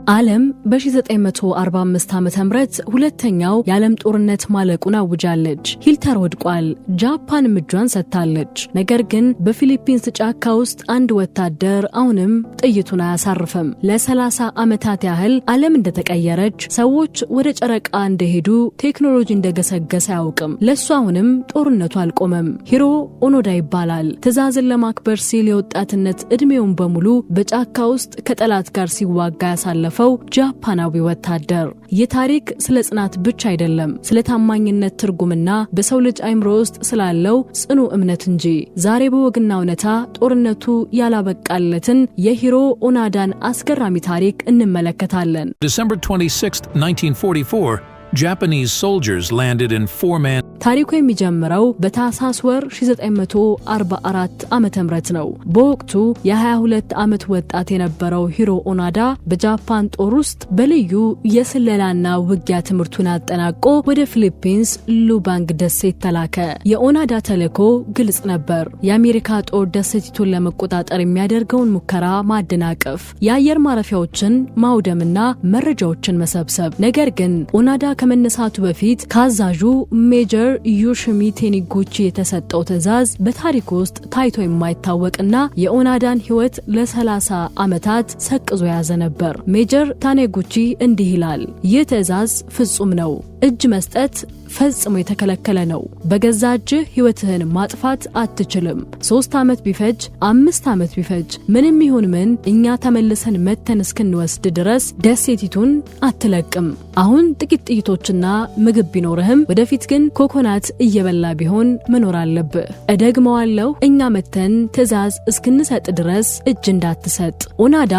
ዓለም በ1945 ዓመተ ምህረት ሁለተኛው የዓለም ጦርነት ማለቁን አውጃለች። ሂትለር ወድቋል። ጃፓን እጇን ሰጥታለች። ነገር ግን በፊሊፒንስ ጫካ ውስጥ አንድ ወታደር አሁንም ጥይቱን አያሳርፍም። ለ30 ዓመታት ያህል ዓለም እንደተቀየረች፣ ሰዎች ወደ ጨረቃ እንደሄዱ፣ ቴክኖሎጂ እንደገሰገሰ አያውቅም። ለሱ አሁንም ጦርነቱ አልቆመም። ሂሮ ኦኖዳ ይባላል። ትዕዛዝን ለማክበር ሲል የወጣትነት እድሜውን በሙሉ በጫካ ውስጥ ከጠላት ጋር ሲዋጋ ያሳለፈ ጃፓናዊ ወታደር። የታሪክ ስለ ጽናት ብቻ አይደለም፣ ስለ ታማኝነት ትርጉምና በሰው ልጅ አይምሮ ውስጥ ስላለው ጽኑ እምነት እንጂ። ዛሬ በወግና እውነታ ጦርነቱ ያላበቃለትን የሂሮ ኦኖዳን አስገራሚ ታሪክ እንመለከታለን። December 26, 1944, Japanese soldiers landed in four-man. ታሪኩ የሚጀምረው በታህሳስ ወር 1944 ዓመተ ምህረት ነው። በወቅቱ የ22 ዓመት ወጣት የነበረው ሂሮ ኦኖዳ በጃፓን ጦር ውስጥ በልዩ የስለላና ውጊያ ትምህርቱን አጠናቆ ወደ ፊሊፒንስ ሉባንግ ደሴት ተላከ። የኦኖዳ ተልዕኮ ግልጽ ነበር። የአሜሪካ ጦር ደሴቲቱን ለመቆጣጠር የሚያደርገውን ሙከራ ማደናቀፍ፣ የአየር ማረፊያዎችን ማውደምና መረጃዎችን መሰብሰብ። ነገር ግን ኦኖዳ ከመነሳቱ በፊት ካዛዡ ሜጀር ዮሺሚ ቴኒጉቺ የተሰጠው ትዕዛዝ በታሪክ ውስጥ ታይቶ የማይታወቅና የኦኖዳን ሕይወት ለ30 ዓመታት ሰቅዞ ያዘ ነበር። ሜጀር ታኔጉቺ እንዲህ ይላል: ይህ ትዕዛዝ ፍጹም ነው። እጅ መስጠት ፈጽሞ የተከለከለ ነው። በገዛ እጅህ ሕይወትህን ማጥፋት አትችልም። 3 ዓመት ቢፈጅ 5 ዓመት ቢፈጅ ምንም ይሁን ምን እኛ ተመልሰን መተን እስክንወስድ ድረስ ደሴቲቱን አትለቅም። አሁን ጥቂት ጥይቶችና ምግብ ቢኖርህም ወደፊት ግን ኮኮናት እየበላ ቢሆን መኖር አለብህ። እደግመዋለሁ፣ እኛ መተን ትዕዛዝ እስክንሰጥ ድረስ እጅ እንዳትሰጥ። ኦኖዳ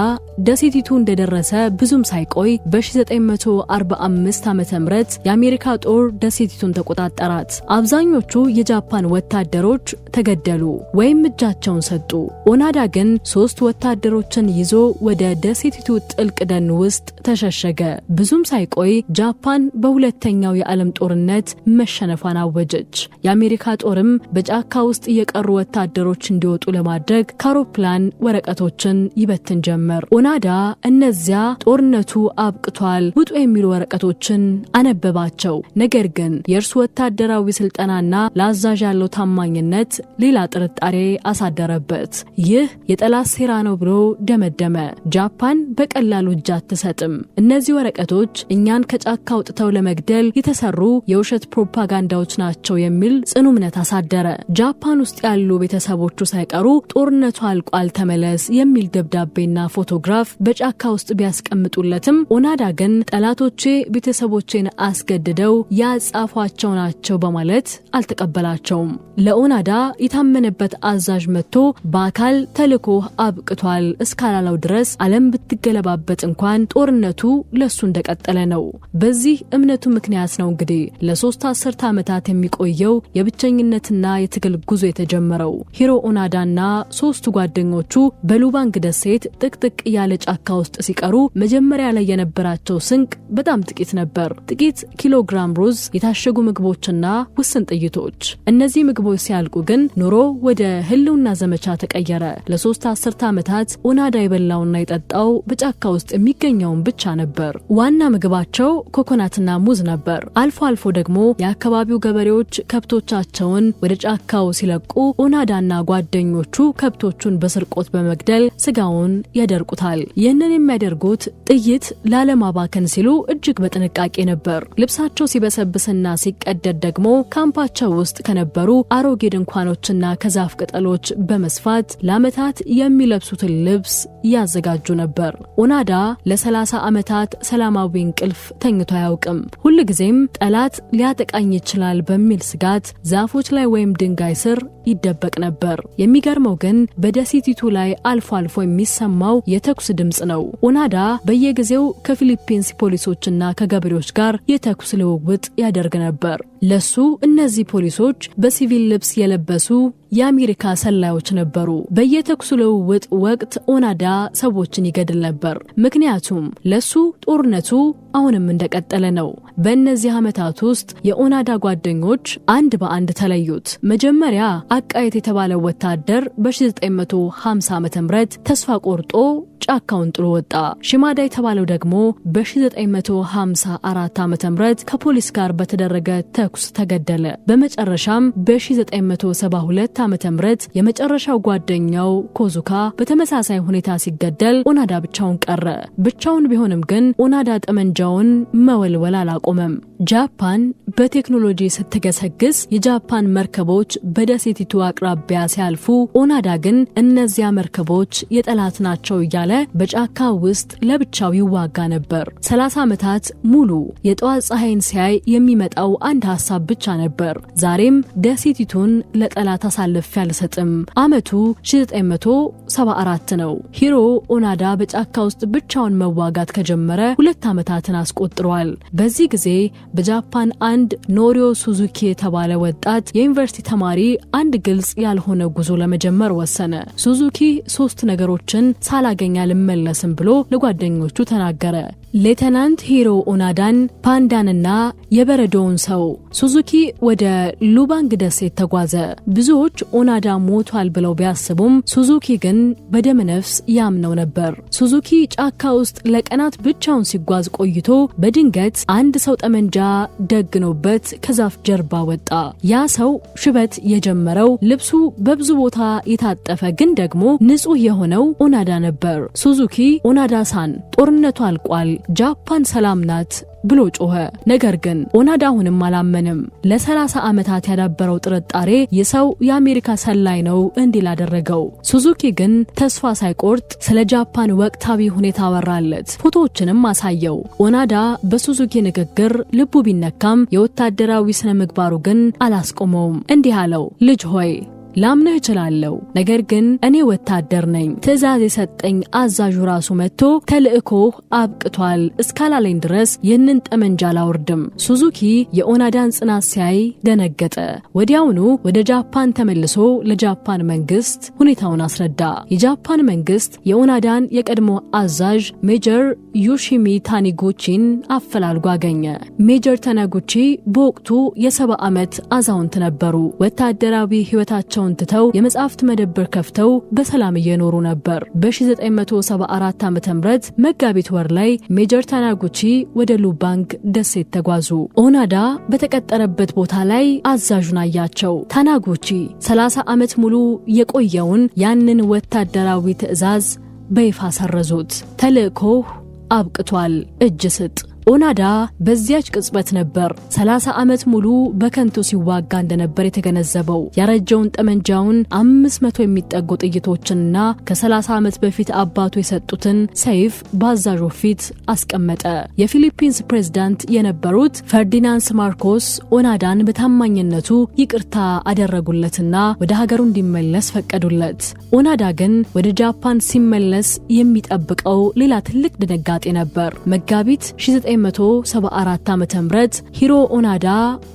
ደሴቲቱ እንደደረሰ ብዙም ሳይቆይ በ1945 ዓመተ ምህረት የአሜሪካ ጦር ደሴቲቱን ተቆጣጠራት። አብዛኞቹ የጃፓን ወታደሮች ተገደሉ ወይም እጃቸውን ሰጡ። ኦኖዳ ግን 3 ወታደሮችን ይዞ ወደ ደሴቲቱ ጥልቅ ደን ውስጥ ተሸሸገ። ብዙም ሳይቆይ ጃፓን በሁለተኛው የዓለም ጦርነት መሸነፏን አወጀች። የአሜሪካ ጦርም በጫካ ውስጥ የቀሩ ወታደሮች እንዲወጡ ለማድረግ ከአውሮፕላን ወረቀቶችን ይበትን ጀመር። ኦኖዳ እነዚያ ጦርነቱ አብቅቷል ውጡ የሚሉ ወረቀቶችን አነበባቸው። ነገር ግን የእርሱ ወታደራዊ ስልጠናና ለአዛዥ ያለው ታማኝነት ሌላ ጥርጣሬ አሳደረበት። ይህ የጠላት ሴራ ነው ብሎ ደመደመ። ጃፓን በቀላሉ እጅ አትሰጥም። እነዚህ ወረቀቶች እኛን ከጫካ አውጥተው ለመግደል የተሰሩ የውሸት ፕሮፓጋንዳዎች ናቸው የሚል ጽኑ እምነት አሳደረ። ጃፓን ውስጥ ያሉ ቤተሰቦቹ ሳይቀሩ ጦርነቱ አልቋል ተመለስ የሚል ደብዳቤና ፎቶግራፍ በጫካ ውስጥ ቢያስቀምጡለትም ኦኖዳ ግን ጠላቶቼ ቤተሰቦቼን አስገድደው ያጻፏቸው ናቸው በማለት አልተቀበላቸውም። ለኦኖዳ የታመነበት አዛዥ መጥቶ በአካል ተልዕኮ አብቅቷል እስካላለው ድረስ ዓለም ብትገለባበጥ እንኳን ጦርነቱ ለሱ እንደቀጠለ ነው። በዚህ እምነቱ ምክንያት ነው እንግዲህ ለ3 አስርተ ዓመታት የሚቆየው የብቸኝነትና የትግል ጉዞ የተጀመረው። ሂሮ ኦኖዳና 3 ጓደኞቹ በሉባንግ ደሴት ጥቅጥቅ ያለ ጫካ ውስጥ ሲቀሩ መጀመሪያ ላይ የነበራቸው ስንቅ በጣም ጥቂት ነበር። ጥቂት ኪሎግራም ሩዝ፣ የታሸጉ ምግቦችና ውስን ጥይቶች። እነዚህ ምግቦች ሲያልቁ ግን ኑሮ ወደ ህልውና ዘመቻ ተቀየረ። ለ3 አስርተ ዓመታት ኦኖዳ የበላውና የጠጣው በጫካ ውስጥ የሚገኘውን ብቻ ነበር። ዋና ምግባቸው ኮኮናትና ሙዝ ነበር። አልፎ አልፎ ደግሞ የአካባቢው ገበሬዎች ከብቶቻቸውን ወደ ጫካው ሲለቁ ኦኖዳና ጓደኞቹ ከብቶቹን በስርቆት በመግደል ስጋውን ያደርቁታል። ይህንን የሚያደርጉት ጥይት ላለማባከን ሲሉ እጅግ በጥንቃቄ ነበር። ልብሳቸው ሲበሰብስና ሲቀደድ ደግሞ ካምፓቸው ውስጥ ከነበሩ አሮጌ ድንኳኖችና ከዛፍ ቅጠሎች በመስፋት ለዓመታት የሚለብሱትን ልብስ ያዘጋጁ ነበር። ኦኖዳ ለ30 ዓመታት ሰላማዊ እንቅልፍ ተኝቶ አያውቅም። ሁልጊዜም ጠላት ሊያጠቃኝ ይችላል በሚል ስጋት ዛፎች ላይ ወይም ድንጋይ ስር ይደበቅ ነበር። የሚገርመው ግን በደሴቲቱ ላይ አልፎ አልፎ የሚሰማው የተኩስ ድምጽ ነው። ኦኖዳ በየጊዜው ከፊሊፒንስ ፖሊሶችና ከገበሬዎች ጋር የተኩስ ልውውጥ ያደርግ ነበር። ለሱ እነዚህ ፖሊሶች በሲቪል ልብስ የለበሱ የአሜሪካ ሰላዮች ነበሩ። በየተኩስ ልውውጥ ወቅት ኦኖዳ ሰዎችን ይገድል ነበር። ምክንያቱም ለሱ ጦርነቱ አሁንም እንደቀጠለ ነው። በእነዚህ ዓመታት ውስጥ የኦኖዳ ጓደኞች አንድ በአንድ ተለዩት። መጀመሪያ አቃየት የተባለው ወታደር በ1950 ዓመተ ምህረት ተስፋ ቆርጦ ጫካውን ጥሎ ወጣ። ሺማዳ የተባለው ደግሞ በ1954 ዓ.ም ከፖሊስ ጋር በተደረገ ተኩስ ተገደለ። በመጨረሻም በ1972 ዓ.ም የመጨረሻው ጓደኛው ኮዙካ በተመሳሳይ ሁኔታ ሲገደል ኦናዳ ብቻውን ቀረ። ብቻውን ቢሆንም ግን ኦናዳ ጠመንጃውን መወልወል አላቆመም። ጃፓን በቴክኖሎጂ ስትገሰግስ የጃፓን መርከቦች በደሴቲቱ አቅራቢያ ሲያልፉ ኦናዳ ግን እነዚያ መርከቦች የጠላት ናቸው እያለ በጫካ ውስጥ ለብቻው ይዋጋ ነበር። 30 ዓመታት ሙሉ የጠዋት ፀሐይን ሲያይ የሚመጣው አንድ ሐሳብ ብቻ ነበር። ዛሬም ደሴቲቱን ለጠላት አሳልፌ አልሰጥም። ዓመቱ 1974 ነው። ሂሮ ኦናዳ በጫካ ውስጥ ብቻውን መዋጋት ከጀመረ 2 ዓመታትን አስቆጥሯል። በዚህ ጊዜ በጃፓን አንድ ኖሪዮ ሱዙኪ የተባለ ወጣት የዩኒቨርሲቲ ተማሪ አንድ ግልጽ ያልሆነ ጉዞ ለመጀመር ወሰነ። ሱዙኪ 3 ነገሮችን ሳላገኝ አልመለስም ብሎ ለጓደኞቹ ተናገረ። ሌተናንት ሂሮ ኦናዳን፣ ፓንዳንና የበረዶውን ሰው። ሱዙኪ ወደ ሉባንግ ደሴት ተጓዘ። ብዙዎች ኦናዳ ሞቷል ብለው ቢያስቡም ሱዙኪ ግን በደመነፍስ ያምነው ነበር። ሱዙኪ ጫካ ውስጥ ለቀናት ብቻውን ሲጓዝ ቆይቶ በድንገት አንድ ሰው ጠመንጃ ደግኖበት ከዛፍ ጀርባ ወጣ። ያ ሰው ሽበት የጀመረው ልብሱ በብዙ ቦታ የታጠፈ ግን ደግሞ ንጹህ የሆነው ኦናዳ ነበር። ሱዙኪ ኦናዳ-ሳን ጦርነቱ አልቋል፣ ጃፓን ሰላም ናት ብሎ ጮኸ። ነገር ግን ኦናዳ አሁንም አላመንም። ለ30 ዓመታት ያዳበረው ጥርጣሬ የሰው የአሜሪካ ሰላይ ነው እንዲል አደረገው። ሱዙኪ ግን ተስፋ ሳይቆርጥ ስለ ጃፓን ወቅታዊ ሁኔታ አወራለት። ፎቶዎችንም አሳየው። ኦናዳ በሱዙኪ ንግግር ልቡ ቢነካም የወታደራዊ ስነ ምግባሩ ግን አላስቆመውም። እንዲህ አለው፣ ልጅ ሆይ ላምነህ እችላለሁ፣ ነገር ግን እኔ ወታደር ነኝ። ትዕዛዝ የሰጠኝ አዛዡ ራሱ መጥቶ ተልእኮህ አብቅቷል እስካላለኝ ድረስ ይህንን ጠመንጃ አላወርድም። ሱዙኪ የኦናዳን ጽናት ሲያይ ደነገጠ። ወዲያውኑ ወደ ጃፓን ተመልሶ ለጃፓን መንግስት ሁኔታውን አስረዳ። የጃፓን መንግስት የኦናዳን የቀድሞ አዛዥ ሜጀር ዮሺሚ ታኒጉቺን አፈላልጎ አገኘ። ሜጀር ታኒጉቺ በወቅቱ የ70 ዓመት አዛውንት ነበሩ። ወታደራዊ ህይወታቸው ተው የመጽሐፍት መደብር ከፍተው በሰላም እየኖሩ ነበር። በ1974 ዓ.ም መጋቢት ወር ላይ ሜጀር ታኒጉቺ ወደ ሉባንግ ደሴት ተጓዙ። ኦናዳ በተቀጠረበት ቦታ ላይ አዛዡን አያቸው። ታኒጉቺ 30 ዓመት ሙሉ የቆየውን ያንን ወታደራዊ ትዕዛዝ በይፋ ሰረዙት። ተልእኮህ አብቅቷል፣ እጅ ስጥ። ኦናዳ በዚያች ቅጽበት ነበር 30 ዓመት ሙሉ በከንቱ ሲዋጋ እንደነበር የተገነዘበው። ያረጀውን ጠመንጃውን 500 የሚጠጉ ጥይቶችንና ከ30 ዓመት በፊት አባቱ የሰጡትን ሰይፍ በአዛዡ ፊት አስቀመጠ። የፊሊፒንስ ፕሬዝዳንት የነበሩት ፈርዲናንድ ማርኮስ ኦናዳን በታማኝነቱ ይቅርታ አደረጉለትና ወደ ሀገሩ እንዲመለስ ፈቀዱለት። ኦናዳ ግን ወደ ጃፓን ሲመለስ የሚጠብቀው ሌላ ትልቅ ድንጋጤ ነበር። መጋቢት 1974 ዓ.ም ሂሮ ኦናዳ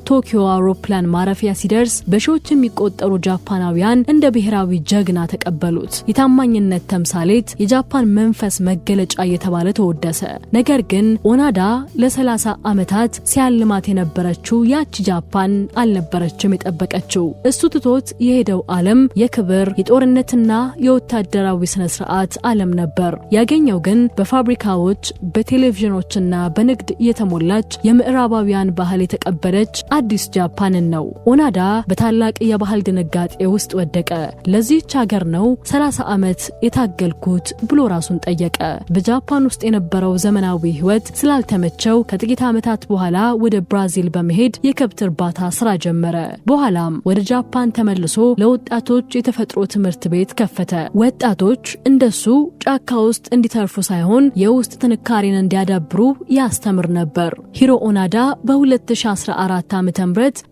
ቶኪዮ አውሮፕላን ማረፊያ ሲደርስ በሺዎች የሚቆጠሩ ጃፓናውያን እንደ ብሔራዊ ጀግና ተቀበሉት። የታማኝነት ተምሳሌት፣ የጃፓን መንፈስ መገለጫ እየተባለ ተወደሰ። ነገር ግን ኦናዳ ለ30 ዓመታት ሲያልማት የነበረችው ያቺ ጃፓን አልነበረችም የጠበቀችው። እሱ ትቶት የሄደው ዓለም የክብር የጦርነትና የወታደራዊ ስነ ስርዓት ዓለም ነበር። ያገኘው ግን በፋብሪካዎች በቴሌቪዥኖችና በንግድ የተሞላች የምዕራባውያን ባህል የተቀበለች አዲስ ጃፓንን ነው። ኦናዳ በታላቅ የባህል ድንጋጤ ውስጥ ወደቀ። ለዚህች ሀገር ነው 30 ዓመት የታገልኩት ብሎ ራሱን ጠየቀ። በጃፓን ውስጥ የነበረው ዘመናዊ ህይወት ስላልተመቸው ከጥቂት ዓመታት በኋላ ወደ ብራዚል በመሄድ የከብት እርባታ ስራ ጀመረ። በኋላም ወደ ጃፓን ተመልሶ ለወጣቶች የተፈጥሮ ትምህርት ቤት ከፈተ። ወጣቶች እንደሱ ጫካ ውስጥ እንዲተርፉ ሳይሆን የውስጥ ጥንካሬን እንዲያዳብሩ ያስተምር ነበር። ሂሮ ኦናዳ በ2014 ዓ.ም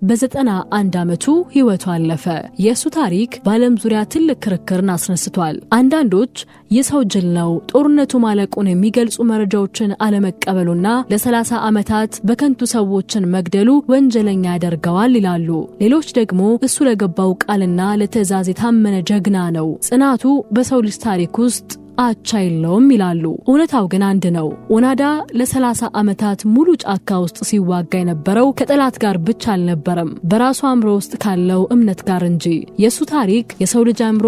በ91 ዓመቱ ህይወቱ አለፈ። የሱ ታሪክ በዓለም ዙሪያ ትልቅ ክርክርን አስነስቷል። አንዳንዶች የሰው ጅል ነው፣ ጦርነቱ ማለቁን የሚገልጹ መረጃዎችን አለመቀበሉና ለ30 ዓመታት በከንቱ ሰዎችን መግደሉ ወንጀለኛ ያደርገዋል ይላሉ። ሌሎች ደግሞ እሱ ለገባው ቃልና ለትዕዛዝ የታመነ ጀግና ነው። ጽናቱ በሰው ልጅ ታሪክ ውስጥ አቻ የለውም ይላሉ። እውነታው ግን አንድ ነው። ኦናዳ ለ30 ዓመታት ሙሉ ጫካ ውስጥ ሲዋጋ የነበረው ከጠላት ጋር ብቻ አልነበረም፣ በራሱ አእምሮ ውስጥ ካለው እምነት ጋር እንጂ። የሱ ታሪክ የሰው ልጅ አእምሮ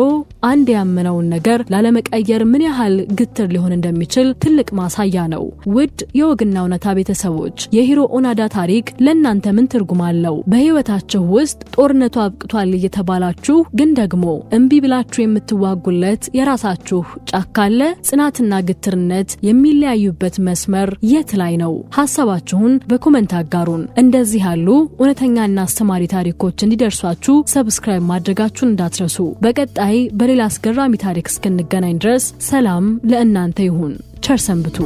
አንድ ያመነውን ነገር ላለመቀየር ምን ያህል ግትር ሊሆን እንደሚችል ትልቅ ማሳያ ነው። ውድ የወግና እውነታ ቤተሰቦች የሂሮ ኦናዳ ታሪክ ለእናንተ ምን ትርጉም አለው? በህይወታችሁ ውስጥ ጦርነቱ አብቅቷል እየተባላችሁ ግን ደግሞ እምቢ ብላችሁ የምትዋጉለት የራሳችሁ ጫካ አለ? ጽናትና ግትርነት የሚለያዩበት መስመር የት ላይ ነው? ሐሳባችሁን በኮሜንት አጋሩን። እንደዚህ ያሉ እውነተኛና አስተማሪ ታሪኮች እንዲደርሷችሁ ሰብስክራይብ ማድረጋችሁን እንዳትረሱ። በቀጣይ በሌላ አስገራሚ ታሪክ እስክንገናኝ ድረስ ሰላም ለእናንተ ይሁን። ቸር ሰንብቱ።